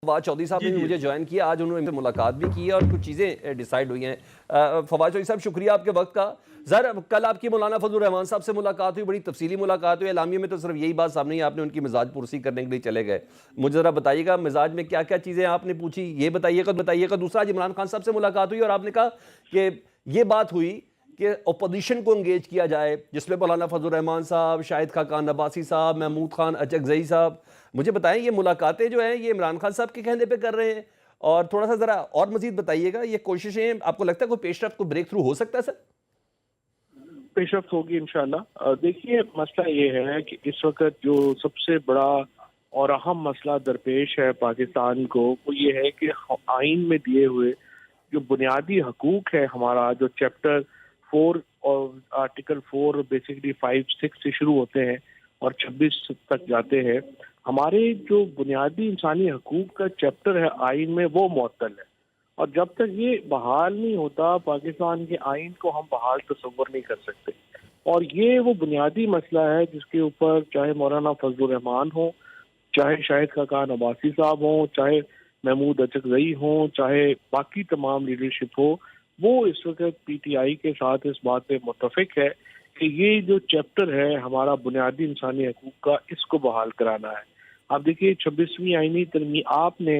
فواد چودھری صاحب نے بھی مجھے جوائن کیا، آج انہوں نے ملاقات بھی کی ہے اور کچھ چیزیں ڈیسائیڈ ہوئی ہیں۔ فواد چودھری صاحب شکریہ آپ کے وقت کا۔ ظاہر کل آپ کی مولانا فضل الرحمان صاحب سے ملاقات ہوئی، بڑی تفصیلی ملاقات ہوئی، اعلامیے میں تو صرف یہی بات سامنے ہی آپ نے ان کی مزاج پرسی کرنے کے لیے چلے گئے۔ مجھے ذرا بتائیے گا مزاج میں کیا کیا چیزیں آپ نے پوچھی، یہ بتائیے گا۔ دوسرا آج عمران خان صاحب سے ملاقات ہوئی اور آپ نے کہا کہ یہ بات ہوئی کہ اپوزیشن کو انگیج کیا جائے، جس میں مولانا فضل الرحمان صاحب، شاہد خاقان عباسی صاحب، محمود خان اچکزئی صاحب۔ مجھے بتائیں یہ ملاقاتیں جو ہیں یہ عمران خان صاحب کے کہنے پہ کر رہے ہیں؟ اور تھوڑا سا ذرا اور مزید بتائیے گا، یہ کوششیں آپ کو لگتا ہے کوئی پیش رفت، کوئی بریک تھرو ہو سکتا ہے سر؟ پیش رفت ہوگی انشاءاللہ۔ دیکھیے مسئلہ یہ ہے کہ اس وقت جو سب سے بڑا اور اہم مسئلہ درپیش ہے پاکستان کو، وہ یہ ہے کہ آئین میں دیے ہوئے جو بنیادی حقوق ہے ہمارا، جو چیپٹر 4 اور آرٹیکل 4 بیسیکلی 5 6 سے شروع ہوتے ہیں اور 26 تک جاتے ہیں، ہمارے جو بنیادی انسانی حقوق کا چیپٹر ہے آئین میں، وہ معطل ہے۔ اور جب تک یہ بحال نہیں ہوتا پاکستان کے آئین کو، ہم بحال تصور نہیں کر سکتے۔ اور یہ وہ بنیادی مسئلہ ہے جس کے اوپر چاہے مولانا فضل الرحمان ہو، چاہے شاہد خاقان عباسی صاحب ہوں، چاہے محمود اچکزئی ہوں، چاہے باقی تمام لیڈرشپ ہو، وہ اس وقت پی ٹی آئی کے ساتھ اس بات پہ متفق ہے کہ یہ جو چیپٹر ہے ہمارا بنیادی انسانی حقوق کا، اس کو بحال کرانا ہے۔ آپ دیکھیے 26ویں آئینی ترمیم، آپ نے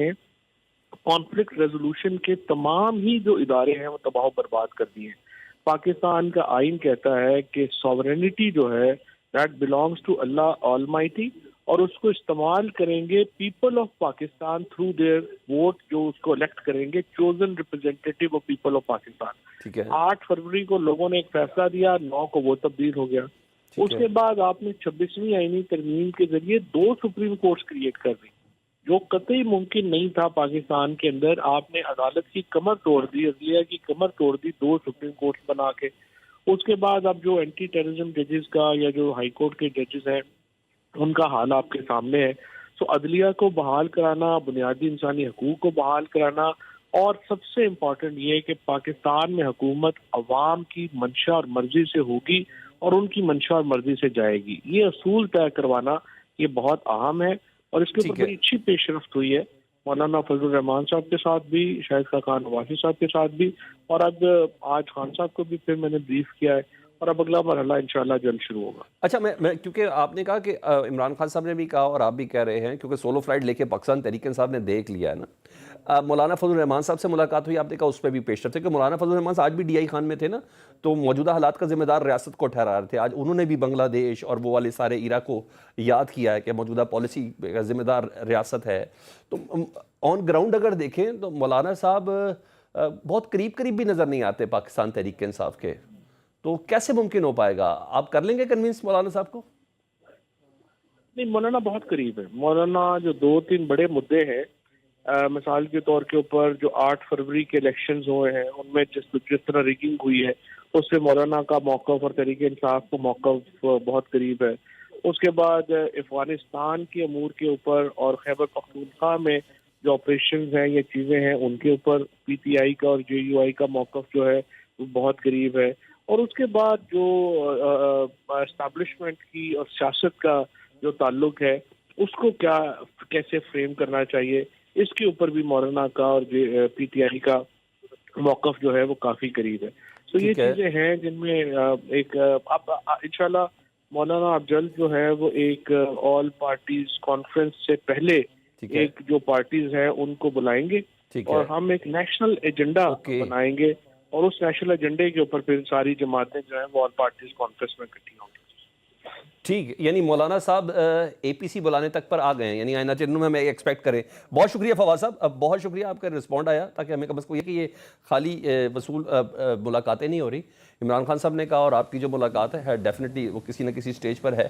کانفلکٹ ریزولوشن کے تمام ہی جو ادارے ہیں وہ تباہ و برباد کر دیے ہیں۔ پاکستان کا آئین کہتا ہے کہ سوورینٹی جو ہے that belongs to Allah almighty, اور اس کو استعمال کریں گے people of Pakistan through their vote, جو اس کو الیکٹ کریں گے، chosen representative of people of Pakistan. ٹھیک ہے، 8 فروری کو لوگوں نے ایک فیصلہ دیا، 9 کو وہ تبدیل ہو گیا۔ اس کے بعد آپ نے 26ویں آئینی ترمیم کے ذریعے 2 سپریم کورٹس کریٹ کر دی، جو قطعی ممکن نہیں تھا پاکستان کے اندر۔ آپ نے عدالت کی کمر توڑ دی، عدلیہ کی کمر توڑ دی 2 سپریم کورٹس بنا کے۔ اس کے بعد اب جو اینٹی ٹیررزم ججز کا یا جو ہائی کورٹ کے ججز ہیں ان کا حال آپ کے سامنے ہے۔ سو عدلیہ کو بحال کرانا، بنیادی انسانی حقوق کو بحال کرانا، اور سب سے امپورٹنٹ یہ ہے کہ پاکستان میں حکومت عوام کی منشا اور مرضی سے ہوگی اور ان کی منشا اور مرضی سے جائے گی۔ یہ اصول طے کروانا یہ بہت اہم ہے، اور اس کے اوپر بڑی اچھی پیش رفت ہوئی ہے مولانا فضل الرحمان صاحب کے ساتھ بھی، شاہد خاقان عباسی صاحب کے ساتھ بھی، اور اب آج خان صاحب کو بھی پھر میں نے بریف کیا ہے، اور اب اگلا مرحلہ انشاءاللہ جلد شروع ہوگا۔ اچھا، میں کیونکہ آپ نے کہا کہ عمران خان صاحب نے بھی کہا اور آپ بھی کہہ رہے ہیں، کیونکہ سولو فلائٹ لے کے پاکستان تحریک انصاف نے دیکھ لیا ہے نا، مولانا فضل الرحمان صاحب سے ملاقات ہوئی، آپ نے کہا اس پہ بھی پیش رفت ہے کہ مولانا فضل الرحمان صاحب آج بھی ڈی آئی خان میں تھے نا، تو موجودہ حالات کا ذمہ دار ریاست کو ٹھہرا رہے تھے۔ آج انہوں نے بھی بنگلہ دیش اور وہ والے سارے ایرا کو یاد کیا ہے کہ موجودہ پالیسی کا ذمہ دار ریاست ہے۔ تو آن گراؤنڈ اگر دیکھیں تو مولانا صاحب بہت قریب بھی نظر نہیں آتے پاکستان تحریک انصاف کے، تو کیسے ممکن ہو پائے گا؟ آپ کر لیں گے کنوینس مولانا صاحب کو؟ نہیں، مولانا بہت قریب ہے۔ مولانا جو 2-3 بڑے مدعے ہیں، مثال کے طور کے اوپر جو 8 فروری کے الیکشنز ہوئے ہیں ان میں جس طرح ریگنگ ہوئی ہے، اس سے مولانا کا موقف اور تحریک انصاف کو موقف بہت قریب ہے۔ اس کے بعد افغانستان کے امور کے اوپر اور خیبر پختونخوا میں جو آپریشنز ہیں، یہ چیزیں ہیں، ان کے اوپر پی ٹی آئی کا اور جے یو آئی کا موقف جو ہے وہ بہت قریب ہے۔ اور اس کے بعد جو اسٹیبلشمنٹ کی اور سیاست کا جو تعلق ہے، اس کو کیسے فریم کرنا چاہیے، اس کے اوپر بھی مولانا کا اور پی ٹی آئی کا موقف جو ہے وہ کافی قریب ہے۔ تو یہ چیزیں ہیں جن میں ایک اب انشاءاللہ مولانا اب جلد جو ہے وہ ایک آل پارٹیز کانفرنس سے پہلے ایک جو پارٹیز ہیں ان کو بلائیں گے، اور ہم ایک نیشنل ایجنڈا بنائیں گے، اور اس نیشنل ایجنڈے کے اوپر پھر ساری جماعتیں جو ہیں وہ آل پارٹیز کانفرنس میں اکٹھی ہوں گی۔ ٹھیک، یعنی مولانا صاحب اے پی سی بلانے تک پر آ گئے ہیں، یعنی آئینہ چنوں میں ہمیں ایکسپیکٹ کریں۔ بہت شکریہ فواد صاحب، بہت شکریہ آپ کا رسپونڈ آیا، تاکہ ہمیں کم از کم یہ کہ یہ خالی وصول ملاقاتیں نہیں ہو رہی۔ عمران خان صاحب نے کہا اور آپ کی جو ملاقات ہے ڈیفینیٹلی وہ کسی نہ کسی سٹیج پر ہے۔